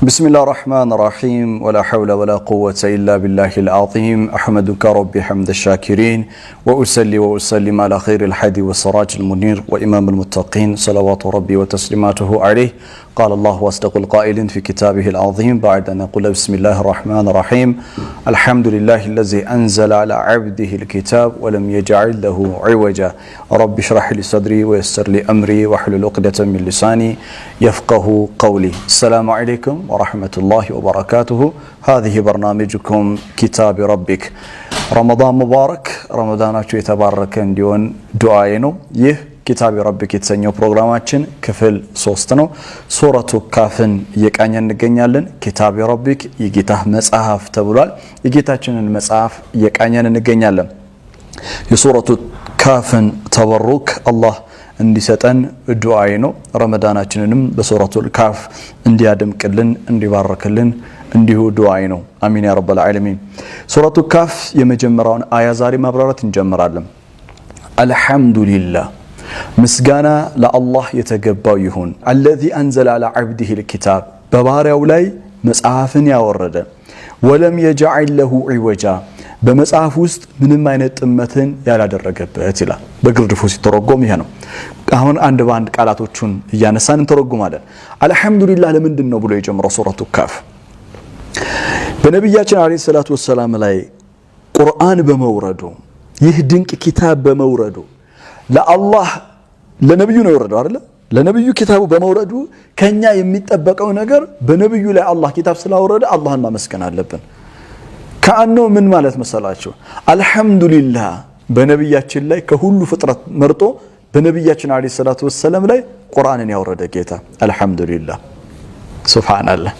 بسم الله الرحمن الرحيم ولا حول ولا قوة إلا بالله العظيم أحمدك ربي حمد الشاكرين وأسلي وأسلم على خير الحادي والسراج المنير وإمام المتقين صلوات ربي وتسليماته عليه قال الله واصدق القائل في كتابه العظيم بعد أن نقول بسم الله الرحمن الرحيم الحمد لله الذي أنزل على عبده الكتاب ولم يجعل له عوجا رب اشرح لي صدري ويسر لي أمري واحلل عقدة من لساني يفقه قولي السلام عليكم ورحمة الله وبركاته هذه برنامجكم كتاب ربك رمضان مبارك رمضاناችሁ የተባረከ እንዲሆን ዱዓዬ ነው ይህ كتاب ربك የተሰኘው ፕሮግራማችን ክፍል 3 ነው ሱረቱ ካፍን እየቃኘን እንገኛለን كتاب ربك የጌታህ መጽሐፍ ተብሏል የጌታችንን መጽሐፍ እየቃኘን እንገኛለን የሱረቱ ካፍን ተበሩክ አላህ እንዲሰጠን ዱዓዬ ነው ረመዳናችንንም በሱረቱል ካፍ እንዲያደምቅልን እንዲባርክልን እንዲሁ ዱዓዬ ነው አሚን ያ ረብል ዓለሚን ሱረቱ ካፍ የመጀመሪያውን አያ ዛሬ ማብራራት እንጀምራለን አልহামዱሊላህ ምስጋና ለአላህ የተገባው ይሁን الذي انزل على عبده الكتاب በባሪያው ላይ መጽሐፍን ያወረደ ወለም يجعل له عوجا በመጽሐፍ ውስጥ ምንም አይነት ጥመትን ያላደረገበት ይላል በግርድፉ ሲተረጎም ይሄ ነው አሁን አንድ ባንድ ቃላቶቹን እያነሳን እንተረጉማለን አልহামዱሊላህ ለምንድን ነው ብሎ የጀመረው ሱረቱ ካፍ በነብያችን አለይሂ ሰላቱ ወሰለም ላይ ቁርአን በመውረዱ ይህ ድንቅ ኪታብ በመውረዱ ለአላህ ለነብዩ ነው የወረደው አይደል ለነብዩ ኪታቡ በመውረዱ ከኛ የሚጠበቀው ነገር በነብዩ ላይ አላህ ኪታብ ስላወረደ አላህን ማመስገን አለብን ካአኖ ምን ማለት መሰላችሁ አልহামዱሊላህ በነብያችን ላይ ከሁሉ ፍጥረት መርጦ በነብያችን አለይሂ ሰላቱ ወሰለም ላይ ቁርአንን ያወረደ ጌታ አልহামዱሊላህ ሱብሃንአላህ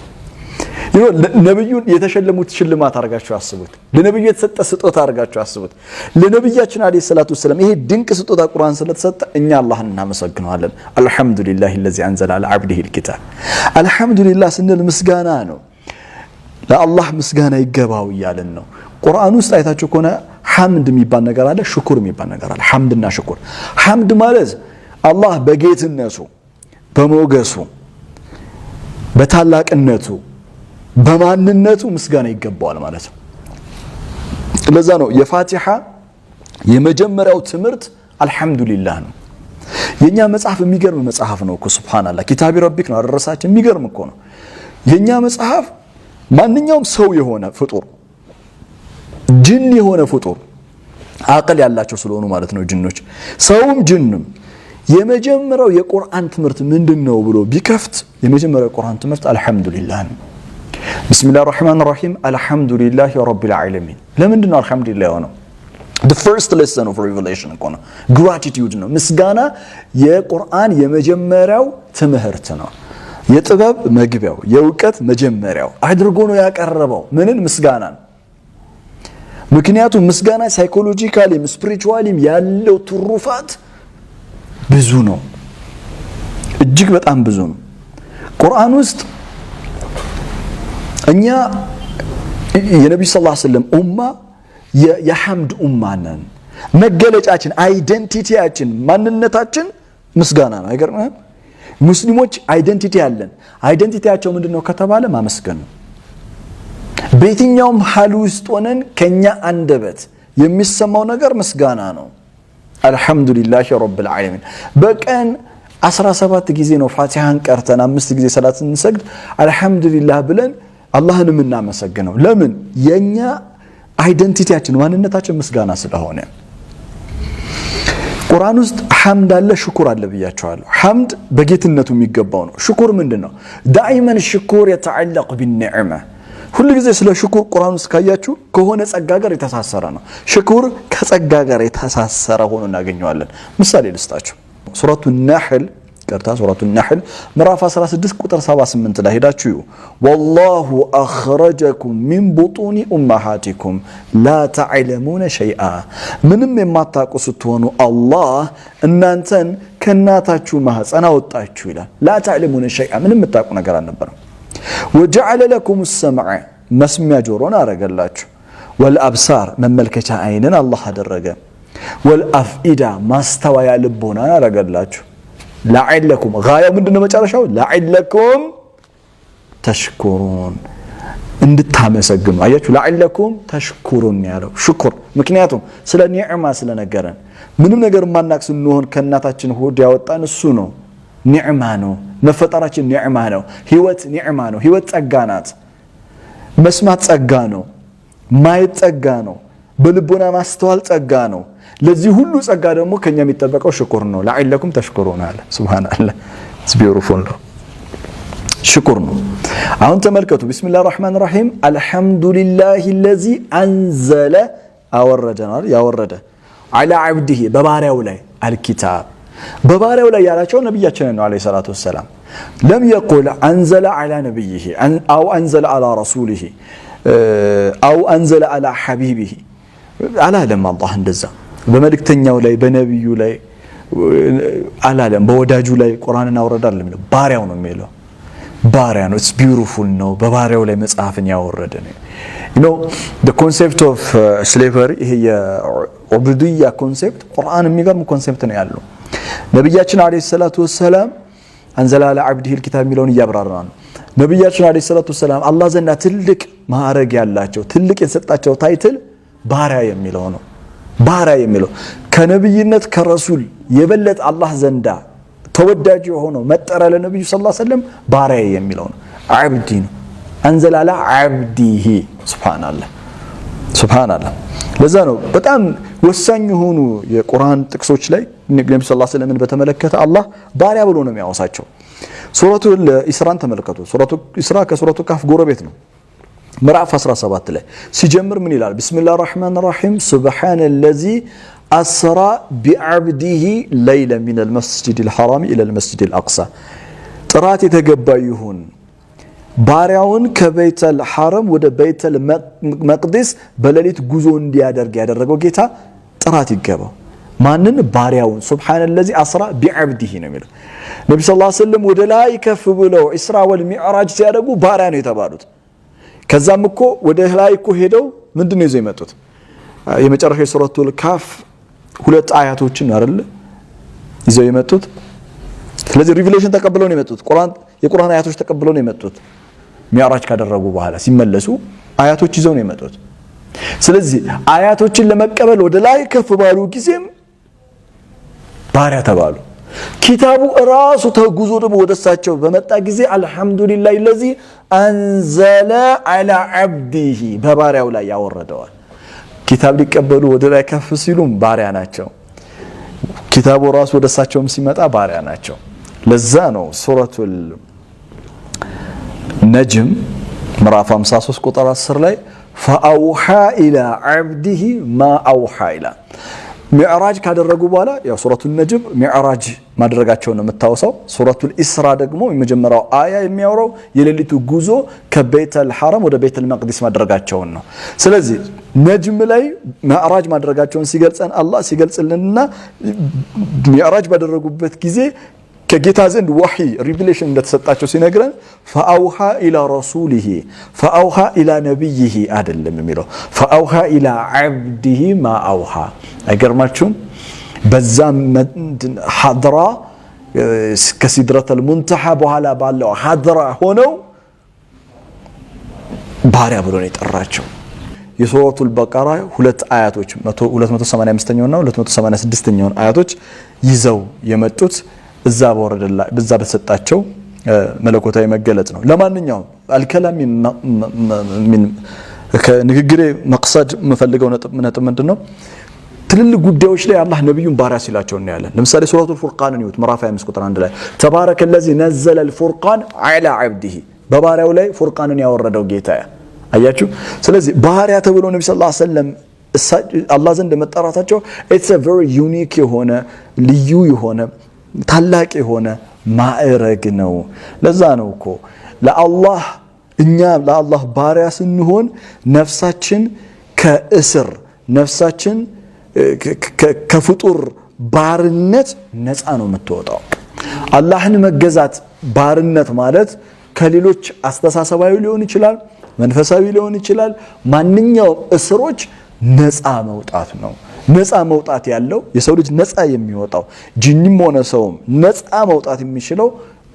ነብዩን የተሸለሙት ሽልማት አርጋችሁ አስቡት ለነብዩ የተሰጠ ስጦታ አርጋችሁ አስቡት ለነብያችን አለይሂ ሰላቱ ወሰለም ይሄ ድንቅ ስጦታ ቁርአን ስለተሰጠ እኛ አላህን እናመሰግናለን አልহামዱሊላህ الذي انزل على عبده الكتاب አልহামዱሊላህ ስንል ምስጋና ነው ለአላህ ምስጋና ይገባው ይያለን ነው ቁርአን ውስጥ አይታችሁ ከሆነ ሐምድ የሚባል ነገር አለ ሽኩር የሚባል ነገር አለ ሐምድና ሽኩር ሐምድ ማለት አላህ በጌትነቱ በሞገሱ በታላቅነቱ በማንነቱ ምስጋና ይገባዋል ማለት ነው ለዛ ነው የፋቲሃ የመጀመሪያው ትምህርት አልহামዱሊላህ ነው የኛ መጽሐፍ የሚገርም መጽሐፍ ነው እኮ ሱብሃንአላህ ኪታቢ ረቢክ ነው አደረሳችን የሚገርም እኮ ነው የኛ መጽሐፍ ማንኛውም ሰው የሆነ ፍጡር ጅን የሆነ ፍጡር አቅል ያላቸው ስለሆኑ ማለት ነው ጅኖች ሰውም ጅንም የመጀመሪያው የቁርአን ትምህርት ምንድነው ብሎ ቢከፍት የመጀመሪያው የቁርአን ትምህርት አልহামዱሊላህ ነው بسم الله الرحمن الرحيم الحمد لله رب العالمين ለምንድነው አልহামዱሊላህ ነው the first lesson of revelation እኮ ነው gratitude ነው ምስጋና የቁርአን የመጀመሪያው ትምህርት ነው የጥበብ መግቢያው የእውቀት መጀመሪያው አድርጎ ነው ያቀረበው ምንን ምስጋናን ምክንያቱም ምስጋና ሳይኮሎጂካሊም ስፒሪቹዋሊም ያለው ትሩፋት ብዙ ነው እጅግ በጣም ብዙ ነው ቁርአን ውስጥ እኛ የነብዩ ሰለላሁ ዐለይሂ ወሰለም ኡማ የሐምድ ኡማ ነን መገለጫችን አይደንቲቲያችን ማንነታችን ምስጋና ነው አይገርምም ሙስሊሞች አይደንቲቲ ያለን አይደንቲቲያቸው ምንድነው ከተባለ ማመስገን ነው በየትኛውም ሐል ውስጥ ሆነን ከኛ አንደበት የሚሰማው ነገር ምስጋና ነው አልহামዱሊላህ ረብል ዓለሚን በቀን 17 ጊዜ ነው ፋቲሃን ቀርተን 5 ጊዜ ሰላት እንሰግድ አልহামዱሊላህ ብለን አላህን እናመሰግነው ለምን የኛ አይደንቲቲያችን ማንነታችን ምስጋና ስለሆነ ቁርአን ውስጥ ሐምድ አለ ሽኩር አለ ብያቸዋለሁ ሐምድ በጌትነቱ የሚገባው ነው ሽኩር ምንድነው ዳይመን ሽኩር يتعلق بالنعمه ሁሉ ጊዜ ስለ ሽኩር ቁርአን ውስጥ ካያችሁ ከሆነ ጸጋ ጋር የተሳሰረ ነው ሽኩር ከጸጋ ጋር የተሳሰረ ሆኖ እናገኘዋለን ምሳሌ ልስጣችሁ ሱረቱ النحل ቀርታ ሱረቱ النحل ምዕራፍ 16 ቁጥር 78 ላይ ሄዳችሁ والله اخرجكم من بطون امهاتكم لا تعلمون شيئا ምንም የማታውቁ ስትሆኑ አላህ እናንተን ከናታችሁ ማህፀን አወጣችሁ ይላል لا تعلمون شيئا ምንም የምታውቁ ነገር አልነበረም وجعل لكم السمع መስሚያ ጆሮን አረጋላችሁ والابصار መመልከቻ አይንን አላህ አደረገ والافئده ማስተዋያ ልቦናን አረጋላችሁ لعلكم غايه ምንድነው መጨረሻው لعلكم ተሽኩሩን እንድታመሰግኑ አያችሁ ለዓለኩም ተሽኩሩን ያለው ሽኩር ምክንያቱም ስለ ኒዕማ ስለነገረን ምንም ነገር ማናቅ ስንሆን ከእናታችን ሆድ ያወጣን እሱ ነው ኒዕማ ነው መፈጠራችን ኒዕማ ነው ህይወት ኒዕማ ነው ህይወት ጸጋ ናት መስማት ጸጋ ነው ማየት ጸጋ ነው በልቦና ማስተዋል ጸጋ ነው ለዚህ ሁሉ ጸጋ ደግሞ ከኛ የሚጠበቀው ሽኩር ነው ለዓለኩም ተሽኩሩን አለ ሱብሃንአላህ it's beautiful ነው ሽኩር ነው አሁን ተመልከቱ ቢስሚላሂር ረህማኒር ረሂም አልহামዱሊላሂ الذي انزل አወረደናል ያወረደ على عبده በባሪያው ላይ الكتاب በባሪያው ላይ ያላቸው ነብያችን ነው አለይሂ ሰላቱ ወሰለም لم يقل انزل على نبيه او انزل على رسوله او انزل على حبيبه አላለም አላህ እንደዛ በመልእክተኛው ላይ በነብዩ ላይ አላለም በወዳጁ ላይ ቁርአንን አወረዳል የሚለው ባሪያው ነው የሚለው ባሪያ ነው it's beautiful ነው በባሪያው ላይ መጽሐፍን ያወረደ ነው you know the concept of slavery ይሄ የዑቡድያ ኮንሴፕት ቁርአን የሚገርም ኮንሴፕት ነው ያለው ነብያችን አለይሂ ሰላቱ ወሰለም አንዘላ على عبده الكتاب የሚለውን ያብራራ ነው ነብያችን አለይሂ ሰላቱ ወሰለም አላህ ዘንድ ትልቅ ማዕረግ ያላቸው ትልቅ የሰጣቸው ታይትል ባሪያ የሚለው ነው ባሪያ የሚለው ከነብይነት ከረሱል የበለጠ አላህ ዘንዳ ተወዳጅ የሆነው መጠሪያ ለነብዩ ሰለላሁ ዐለይሂ ወሰለም ባሪያ የሚለው ነው አብዲ ነው አንዘላ على عبده ሱብሃንአላህ ለዛ ነው በጣም ወሳኝ የሆኑ የቁርአን ጥቅሶች ላይ ነብዩ ሰለላሁ ዐለይሂ ወሰለም በተመለከተ አላህ ባሪያ ብሎ ነው የሚያወሳቸው ሱረቱል ኢስራን ተመልከቱ ሱረቱል ኢስራ ከሱረቱ ካፍ ጎረቤት ነው ምዕራፍ 17 ላይ ሲጀምር ምን ይላል ቢስሚላሂር ረህማኒር ረሂም ሱብሃነለዚ أسرى بعبده ليلا من المسجد الحرام إلى المسجد الأقصى ጥራት የተገባ ይሁን ባሪያውን ከቤተ الحرم ወደ ቤተ المقدس በሌሊት ጉዞ እንዲያደርግ ያደረገው ጌታ ጥራት ይገባው ማንን ባሪያውን ሱብሃነለዚ أسرى بعبده ነው የሚለው ነብዩ ሰለላሁ ዐለይሂ ወሰለም ወደ ላይ ከፍ ብለው ኢስራ ወልሚዕራጅ ሲያደርጉ ባሪያ ነው የተባሉት ከዛም እኮ ወደ ላይ እኮ ሄደው ምንድነው ይዘው የመጡት የመጨረሻ ሱረቱል ካፍ ሁለት አያቶችን አይደል ይዘው የመጡት ስለዚህ ሪቪሌሽን ተቀብለው ነው የመጡት የቁርአን አያቶች ተቀብለው ነው የመጡት ሚዕራጅ ካደረጉ በኋላ ሲመለሱ አያቶች ይዘው ነው የመጡት ስለዚህ አያቶችን ለመቀበል ወደ ላይ ከፍ ባሉ ጊዜም ባሪያ ተባሉ ኪታቡ ራሱ ተጉዞ ደግሞ ወደሳቸው በመጣ ጊዜ አልহামዱሊላሂ الذي انزل على عبده በባሪያው ላይ ያወረደዋል ኪታብ ሊቀበሉ ወደ ላይ ከፍ ሲሉም ባሪያ ናቸው ኪታቡ ራሱ ወደሳቸውም ሲመጣ ባሪያ ናቸው ለዛ ነው ሱረቱል ነጅም ምዕራፍ 53 ቁጥር 10 ላይ فاوحى الى عبده ما اوحى الى ሚዕራጅ ካደረጉ በኋላ ያው ሱረቱል ነጅም ሚዕራጅ ማድረጋቸው ነው የምታወሳው ሱረቱል ኢስራ ደግሞ የመጀመሪያው አያ የሚያወራው የሌሊቱ ጉዞ ከቤተል ሐረም ወደ ቤተል መቅዲስ ማድረጋቸው ነው ስለዚህ ነጅም ላይ ሚዕራጅ ማድረጋቸውን ሲገልጸን አላህ ሲገልጽልንና ሚዕራጅ ባደረጉበት ጊዜ ከጌታ ዘንድ ወህይ ሪቪሌሽን እንደተሰጣቸው ሲነግረን فاوحى الى رسوله فاوحى الى نبيه አይደለም የሚለው فاوحى الى عبده ما اوحى አይገርማችሁም በዛ ሐድራ ከሲድረተል ሙንተሃ በኋላ ባለው ሐድራ ሆነው ባሪያ ብሎ ነው የጠራቸው የሱረቱል በቀራ ሁለት አያቶች 285ኛው እና 286ኛው አያቶች ይዘው የመጡት እዛ በወረደላ በዛ በተሰጣቸው መለኮታዊ መገለጽ ነው ለማንኛውም አልከላም ምን ከንግግሬ መቅሰድ መፈልገው ነጥብ ምንድነው ትልልቅ ጉዳዮች ላይ አላህ ነብዩን ባሪያ ሲላቸው እናያለን ለምሳሌ ሱረቱል ፉርቃንን ይሁት ምዕራፍ 25 ቁጥር 1 ላይ ተባረከለዚ ነዘለ الفرقان على عبده በባሪያው ላይ ፉርቃንን ያወረደው ጌታ አያችሁ ስለዚህ ባሪያ ተብሎ ነብዩ ሰለላሁ ዐለይሂ ወሰለም አላህ ዘንድ መጠራታቸው it's a very unique የሆነ ልዩ የሆነ ታላቅ የሆነ ማዕረግ ነው ለዛ ነው እኮ ለአላህ እኛ ለአላህ ባሪያ ስንሆን ነፍሳችን ከእስር ነፍሳችን ከፍጡር ባርነት ነፃ ነው የምትወጣው አላህን መገዛት ባርነት ማለት ከሌሎች አስተሳሰባዊ ሊሆን ይችላል መንፈሳዊ ሊሆን ይችላል ማንኛውም እስሮች ነፃ መውጣት ነው ነፃ መውጣት ያለው የሰው ልጅ ነፃ የሚወጣው ጂኒም ሆነ ሰውም ነፃ መውጣት የሚችለው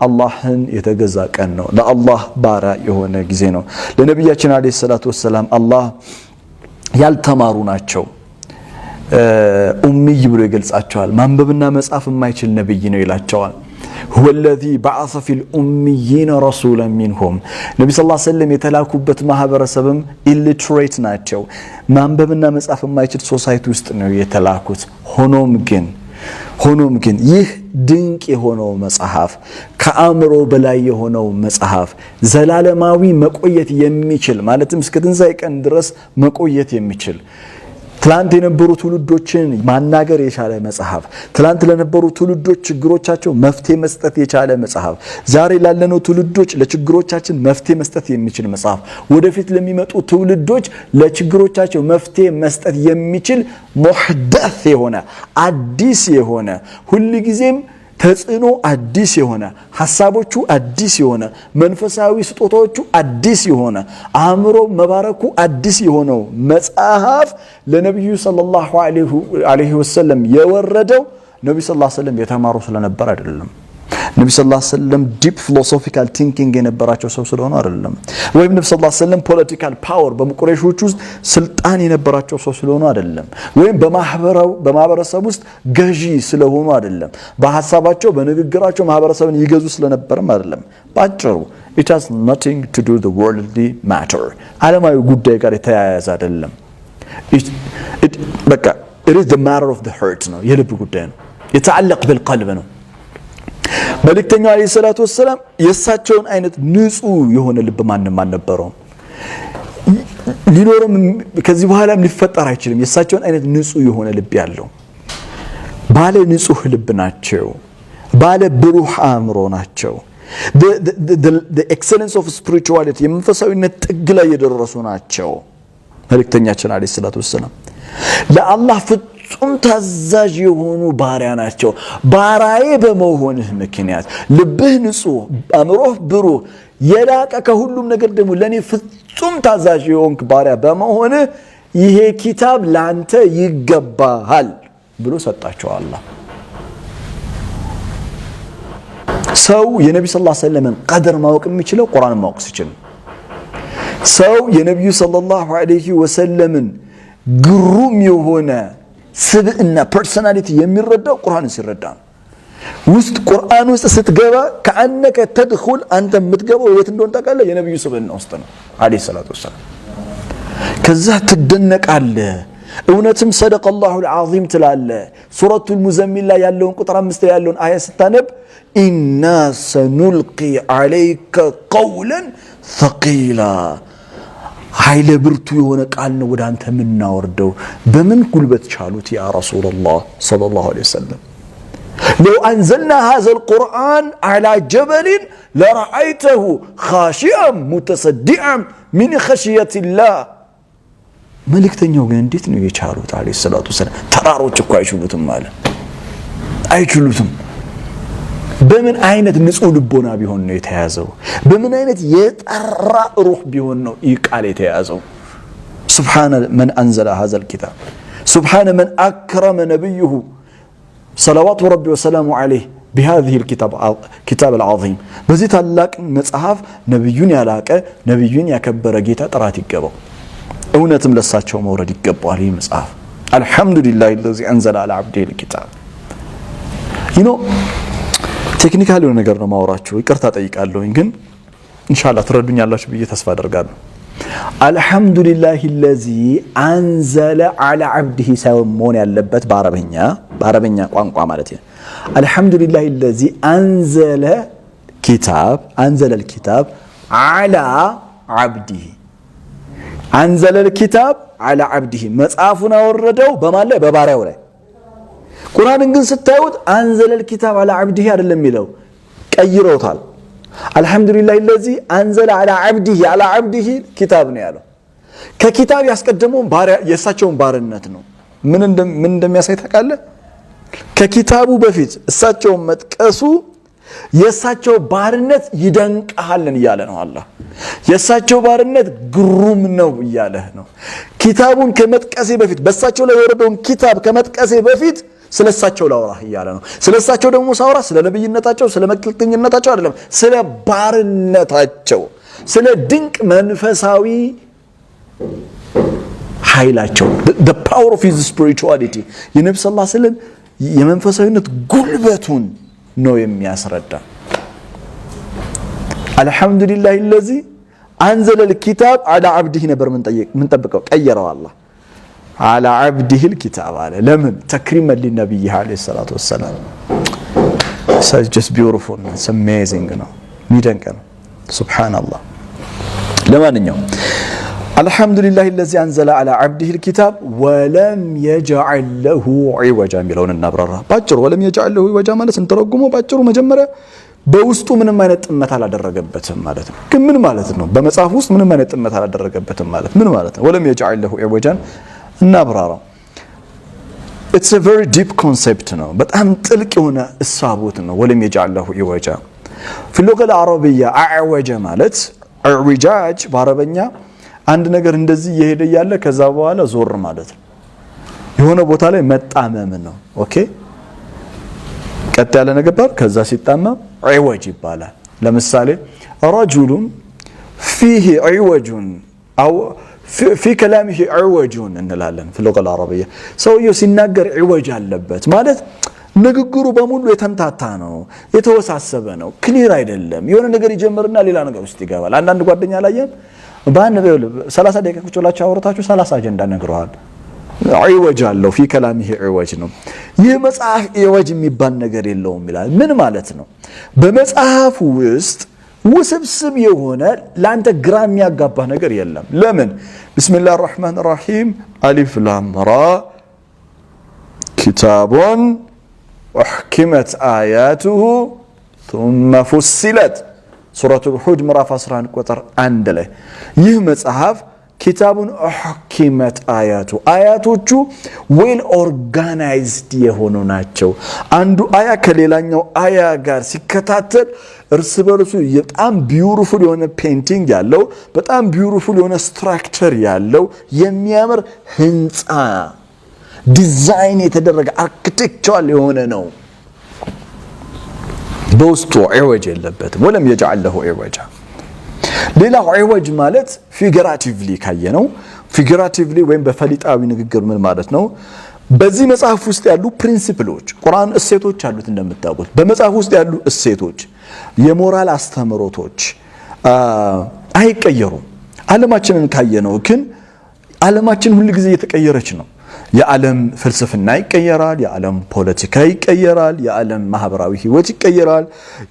አላህን የተገዛ ቀን ነው ለአላህ ባሪያ የሆነ ጊዜ ነው ለነብያችን አለይሂ ሰላቱ ወሰለም አላህ ያልተማሩ ናቸው ኡምይ ብሎ ይገልጻቸዋል ማንበብና መጻፍ የማይችል ነብይ ነው ይላቸዋል هو الذي بعث في الأميين رسولا منهم نبي صلى الله عليه وسلم የተላኩበት ማህበረሰብም illiterate ናቸው ማንበብና መጻፍ የማይችል ሶሳይቲ ውስጥ ነው የተላኩት ሆኖም ግን ይህ ድንቅ የሆነው መጽሐፍ ከአእምሮ በላይ የሆነው መጽሐፍ ዘላለማዊ መቆየት የሚችል ማለትም እስከ ትንሣኤ ቀን ድረስ መቆየት የሚችል ትላንት የነበሩ ትውልዶችን ማናገር የቻለ መጽሐፍ ትላንት ለነበሩ ትውልዶች ችግሮቻቸው መፍትሄ መስጠት የቻለ መጽሐፍ ዛሬ ላለነው ትውልዶች ለችግሮቻችን መፍትሄ መስጠት የሚችል መጽሐፍ ወደፊት ለሚመጡ ትውልዶች ለችግሮቻቸው መፍትሄ መስጠት የሚችል ሙህደስ የሆነ አዲስ የሆነ ሁሉ ጊዜም ተጽኖ አዲስ የሆነ ሐሳቦቹ አዲስ የሆነ መንፈሳዊ ስጦታዎቹ አዲስ የሆነ አእምሮ መባረኩ አዲስ የሆነው መጽሐፍ ለነብዩ ሰለላሁ ዐለይሂ ወሰለም የወረደው ነብዩ ሰለላሁ ዐለይሂ ወሰለም የተማሩ ስለነበር አይደለም ነብዩ ሰለላሁ ዐለይሂ ወሰለም ዲፕ ፊሎሶፊካል ቲንኪንግ የነበራቸው ሰው ስለሆነ አይደለም ወይም ነብዩ ሰለላሁ ዐለይሂ ወሰለም ፖለቲካል ፓወር በቁረይሾች ውስጥ ስልጣን የነበራቸው ሰው ስለሆነ አይደለም ወይም በማህበረሰብ ውስጥ ገዢ ስለሆኑ አይደለም በሐሳባቸው በንግግራቸው ማህበረሰብን ይገዙ ስለነበርም አይደለም ባጭሩ it has nothing to do with the worldly matter ዓለማዊ ጉዳይ ጋር የተያያዘ አይደለም በቃ it is the matter of the heart ነው የልብ ጉዳይ ነው يتعلق بالقلب ነው መልእክተኛው አለይሂ ሰላቱ ወሰለም የሳቸውን አይነት ንጹህ የሆነ ልብ ማንም አልነበረው ሊኖርም ከዚህ በኋላም ሊፈጠር አይችልም የሳቸውን አይነት ንጹህ የሆነ ልብ ያለው ባለ ንጹህ ልብ ናቸው ባለ ብሩህ አእምሮ ናቸው the excellence of spirituality የመንፈሳዊነት ጥግ ላይ የደረሱ ናቸው መልእክተኛችን አለይሂ ሰላቱ ወሰለም ለአላህ ፍጹም ታዛዥ የሆኑ ባሪያ ናቸው ባሪያዬ በመሆንህ ምክንያት ልብህ ንጹህ አእምሮህ ብሩህ የላቀ ከሁሉም ነገር ደግሞ ለኔ ፍጹም ታዛዥ የሆንክ ባሪያ በመሆንህ ይሄ ኪታብ ላንተ ይገባሃል ብሎ ሰጣቸው አላህ ሰው የነብዩ ሰለላሁ ዐለይሂ ወሰለም ቀድር ማወቅ የሚችለው ቁርአን ማወቅ ሲችል ሰው የነብዩ ሰለላሁ ዐለይሂ ወሰለም ግሩም የሆነ ስብዕና ፐርሰናሊቲ የሚረዳው ቁርአንን ሲረዳ ውስጥ ቁርአን ውስጥ ስትገባ ከአንከ ተድኹል አንተ የምትገባው የት እንደሆነ ታውቃለህ የነብዩ ስብዕና ውስጥ ነው አለይሂ ሰላቱ ወሰለም ከዛ ትደነቃለህ እውነትም ሰደቀላሁ العظيم ትላለህ ሱረቱል ሙዘሚል ላይ ያለውን ቁጥር 5 ላይ ያለውን አያ ስታነብ ኢና ሰኑልቂ عليك قولا ثقيلا ኃይለ ብርቱ የሆነ ቃል ነው ወደ አንተ ምናወርደው በምን ጉልበት ቻሉት ያ ረሱላህ ሰለላሁ ዐለይሂ ወሰለም لو انزلنا هذا القرآن على جبل لرأيته خاشعا متصدعا من خشية الله መልእክተኛው ግን እንዴት ነው የቻሉት አለይሂ ሰላቱ ወሰለም ተራሮች እኮ አይችሉትም ማለት አይችሉትም በምን አይነት ንጹህ ልቦና ቢሆን ነው የተያዘው በምን አይነት የጠራ ሩህ ቢሆን ነው ይቃል የተያዘው سبحان من انزل هذا الكتاب سبحان من اكرم نبيه صلوات ربي وسلامه عليه بهذه الكتاب العظيم በዚህ ታላቅ መጽሐፍ ነብዩን ያላቀ ነብዩን ያከበረ ጌታ ጥራት ይገባው እውነትም ለሳቸው መውረድ ይገባዋል ይህ መጽሐፍ አልহামዱሊላሂ الذي انزل على عبده الكتاب ቴክኒካሊ የሆነ ነገር ነው ማውራችሁ ይቅርታ ጠይቃለሁ ግን ኢንሻአላህ ትረዱኛላችሁ ብዬ ተስፋ አደርጋለሁ አልহামዱሊላሂ الذي انزل على عبده ሳይሆን ያለበት በአረበኛ ቋንቋ ማለት ነው አልহামዱሊላሂ الذي انزل الكتاب على عبده انزل الكتاب على عبده መጽሐፉን አወረደው በማን ላይ በባሪያው ላይ ቁርአንን ግን ስታዩት انزل الكتاب على عبده አይደለም የሚለው ቀይሮታል አልহামዱሊላሂ الذي انزل على عبده كتاب ነው ያለው ከኪታብ ያስቀደመው ባሪያ የሳቸውን ባርነት ነው ምን እንደሚያሳይ ታውቃለህ ከኪታቡ በፊት እሳቸውን መጥቀሱ የሳቸው ባርነት ይደንቃልን ይያለ ነው አላህ የሳቸው ባርነት ግሩም ነው ይያለ ነው ኪታቡን ከመጥቀሴ በፊት በሳቸው ላይ የወረደውን ኪታብ ከመጥቀሴ በፊት ስለሳቸው ላውራህ እያለ ነው። ስለሳቸው ደግሞ ሳውራ ስለ ነብይነታቸው ስለ መልእክተኝነታቸው አይደለም፣ ስለ ባርነታቸው፣ ስለ ድንቅ መንፈሳዊ ኃይላቸው the power of his spirituality የነብዩ ሰለላሁ ዐለይሂ ወሰለም የመንፈሳዊነት ጉልበቱን ነው የሚያስረዳ። አልহামዱሊላሂ الذي انزل الكتاب على عبده ነበር ምን ጠብቀው ቀየረው አላህ على عبده الكتاب አለ። ለምን ተክሪመን ለነብዩ አለይሂ ሰላቱ ወሰለም። so it's just beautiful, it's amazing ነው፣ የሚደንቅ ነው። ሱብሃንአላህ። ለማንኛውም አልহামዱሊላሂ الذي انزل على عبده الكتاب ولم يجعل له عوجا የሚለውን እናብራራ ባጭሩ። ولم يجعل له عوجا ማለት እንተረጉመው ባጭሩ መጀመሪያ በውስጡ ምንም አይነት ጥመት አላደረገበትም ማለት ነው። ግን ምን ማለት ነው? በመጽሐፍ ውስጥ ምንም አይነት ጥመት አላደረገበትም ማለት ምን ማለት ነው? ولم يجعل له عوجا እናብራራው። it's a very deep concept ነው፣ በጣም ጥልቅ የሆነ እሳቦት ነው። ولم يجعل له عوجا في اللغة العربية اعوج ማለት اعوجاج በአረበኛ አንድ ነገር እንደዚህ እየሄደ ያለ ከዛ በኋላ ዞር ማለት ነው። የሆነ ቦታ ላይ መጣመም ነው። ኦኬ ቀጥ ያለ ነገር ከዛ ሲጣመም عوج ይባላል። ለምሳሌ رجل فيه عوج او في كلامه عوج እንላለን في اللغة العربية። ሰውየው ሲናገር عوج አለበት ማለት ንግግሩ በሙሉ የተምታታ ነው፣ የተወሳሰበ ነው፣ ክሊር አይደለም። የሆነ ነገር ይጀምርና ሌላ ነገር ውስጥ ይገባል። አንዳንድ ጓደኛ ላየም ባንበው 30 ደቂቃ ቁጭ ብላችሁ አወራታችሁ 30 አጀንዳ ነግረዋል። عوج አለው في كلامه عوج ነው። ይህ መጽሐፍ عوج የሚባል ነገር የለውም ይላል። ምን ማለት ነው? በመጽሐፉ ውስጥ ውስብስብ የሆነ ላንተ ግራ የሚያጋባ ነገር የለም። ለምን? ቢስሚላሂር ረህማኒር ረሂም አሊፍ ላም ራ ኪታቡን أحكمت آياته ثم فصلت سورة الحج ምዕራፍ 11 ቁጥር 1 ላይ ይህ መጽሐፍ ኪታቡን أحكمت آياته አያቶቹ ዌል ኦርጋናይዝድ የሆኑ ናቸው። አንዱ አያ ከሌላኛው አያ ጋር ሲከታተል እርስ በርሱ በጣም ቢዩቲፉል የሆነ ፔይንቲንግ ያለው በጣም ቢዩቲፉል የሆነ ስትራክቸር ያለው የሚያምር ህንጻ ዲዛይን የተደረገ አርኪቴክቸራል የሆነ ነው። በውስጡ عوج የለበትም። ولم يجعل له عوجا። ሌላው عوج ማለት ፊገራቲቭሊ ካየነው ፊገራቲቭሊ ወይም በፈሊጣዊ ንግግር ምን ማለት ነው? በዚህ መጽሐፍ ውስጥ ያሉ ፕሪንሲፕሎች ቁርአን እሴቶች አሉት እንደምታውቁት። በመጽሐፍ ውስጥ ያሉ እሴቶች የሞራል አስተምሮቶች አይቀየሩም። ዓለማችንን ካየነው ግን ዓለማችን ሁሉ ጊዜ እየተቀየረች ነው። የዓለም ፍልስፍና ይቀየራል፣ የዓለም ፖለቲካ ይቀየራል፣ የዓለም ማህበራዊ ህይወት ይቀየራል፣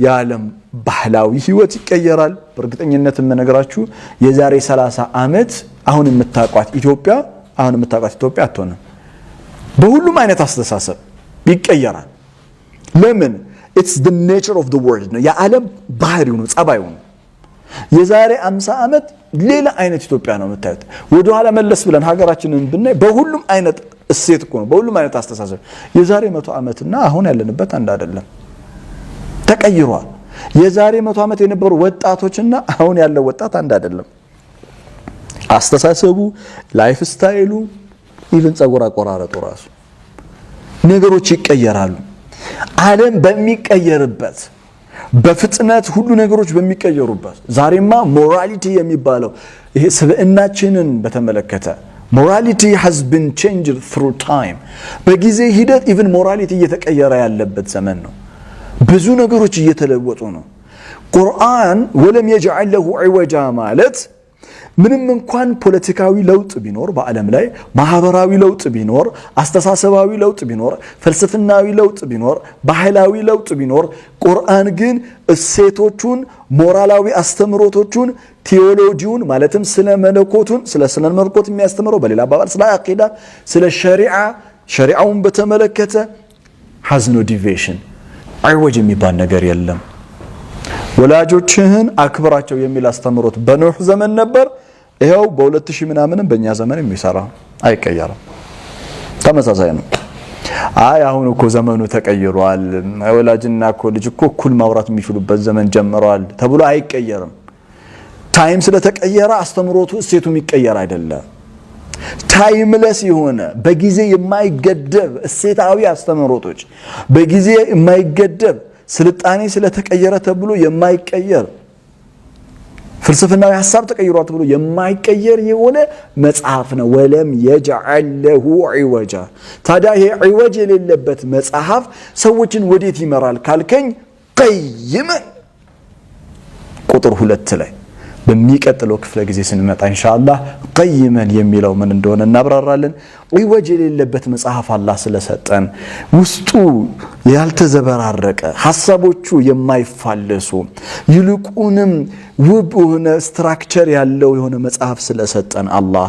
የዓለም ባህላዊ ህይወት ይቀየራል። በእርግጠኝነት የምነግራችሁ የዛሬ 30 ዓመት አሁን የምታቋት ኢትዮጵያ አትሆንም። በሁሉም አይነት አስተሳሰብ ይቀየራል። ለምን? it's the nature of the world ነው፣ የዓለም ባህሪው ነው፣ ጸባዩ ነው። የዛሬ 50 ዓመት ሌላ አይነት ኢትዮጵያ ነው የምታዩት። ወደ ኋላ መለስ ብለን ሀገራችንን ብናይ በሁሉም አይነት እሴት እኮ ነው፣ በሁሉም አይነት አስተሳሰብ የዛሬ 100 ዓመትና አሁን ያለንበት አንድ አይደለም፣ ተቀይሯል። የዛሬ 100 ዓመት የነበሩ ወጣቶችና አሁን ያለው ወጣት አንድ አይደለም። አስተሳሰቡ፣ ላይፍ ስታይሉ፣ ኢቭን ጸጉር አቆራረጡ ራሱ ነገሮች ይቀየራሉ። ዓለም በሚቀየርበት በፍጥነት ሁሉ ነገሮች በሚቀየሩበት ዛሬማ ሞራሊቲ የሚባለው ይሄ ስብዕናችንን በተመለከተ morality has been changed through time። በጊዜ ሂደት even morality እየተቀየረ ያለበት ዘመን ነው። ብዙ ነገሮች እየተለወጡ ነው። ቁርአን ወለም يجعل له عوجا ማለት ምንም እንኳን ፖለቲካዊ ለውጥ ቢኖር በአለም ላይ ማህበራዊ ለውጥ ቢኖር አስተሳሰባዊ ለውጥ ቢኖር ፍልስፍናዊ ለውጥ ቢኖር ባህላዊ ለውጥ ቢኖር ቁርአን ግን እሴቶቹን ሞራላዊ አስተምሮቶቹን ቴዎሎጂውን ማለትም ስለ መለኮቱን ስለ ስነ መለኮት የሚያስተምረው በሌላ አባባል ስለ አቂዳ ስለ ሸሪዓውን በተመለከተ has no deviation አይወጅ የሚባል ነገር የለም። ወላጆችህን አክብራቸው የሚል አስተምሮት በኖህ ዘመን ነበር። ይሄው በ2000 ምናምን በእኛ ዘመን የሚሰራ አይቀየርም፣ ተመሳሳይ ነው። አሁን እኮ ዘመኑ ተቀይሯል፣ ወላጅና እኮ ልጅ እኮ እኩል ማውራት የሚችሉበት ዘመን ጀምሯል ተብሎ አይቀየርም። ታይም ስለተቀየረ አስተምሮቱ እሴቱ የሚቀየር አይደለም። ታይምለስ የሆነ በጊዜ የማይገደብ እሴታዊ አስተምህሮቶች በጊዜ የማይገደብ ስልጣኔ ስለተቀየረ ተብሎ የማይቀየር ፍልስፍናዊ ሐሳብ ተቀይሯል ተብሎ የማይቀየር የሆነ መጽሐፍ ነው ወለም يجعل له عوجا ታዲያ ይሄ عوج የሌለበት መጽሐፍ ሰዎችን ወዴት ይመራል ካልከኝ ቀይመን ቁጥር 2 ላይ በሚቀጥለው ክፍለ ጊዜ ስንመጣ ኢንሻአላህ ቀይመን የሚለው ምን እንደሆነ እናብራራለን عوج የሌለበት መጽሐፍ አላህ ስለሰጠን ውስጡ ያልተዘበራረቀ ሐሳቦቹ የማይፋለሱ ይልቁንም ውብ የሆነ ስትራክቸር ያለው የሆነ መጽሐፍ ስለሰጠን አላህ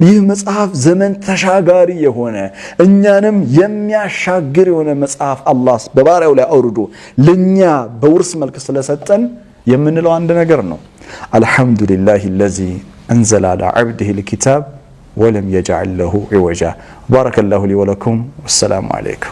ይህ መጽሐፍ ዘመን ተሻጋሪ የሆነ እኛንም የሚያሻግር የሆነ መጽሐፍ አላህ በባሪያው ላይ አውርዶ ለኛ በውርስ መልክ ስለሰጠን የምንለው አንድ ነገር ነው አልহামዱሊላሂ الذي انزل على عبده الكتاب ولم يجعل له عوجا بارك الله لي ولكم والسلام عليكم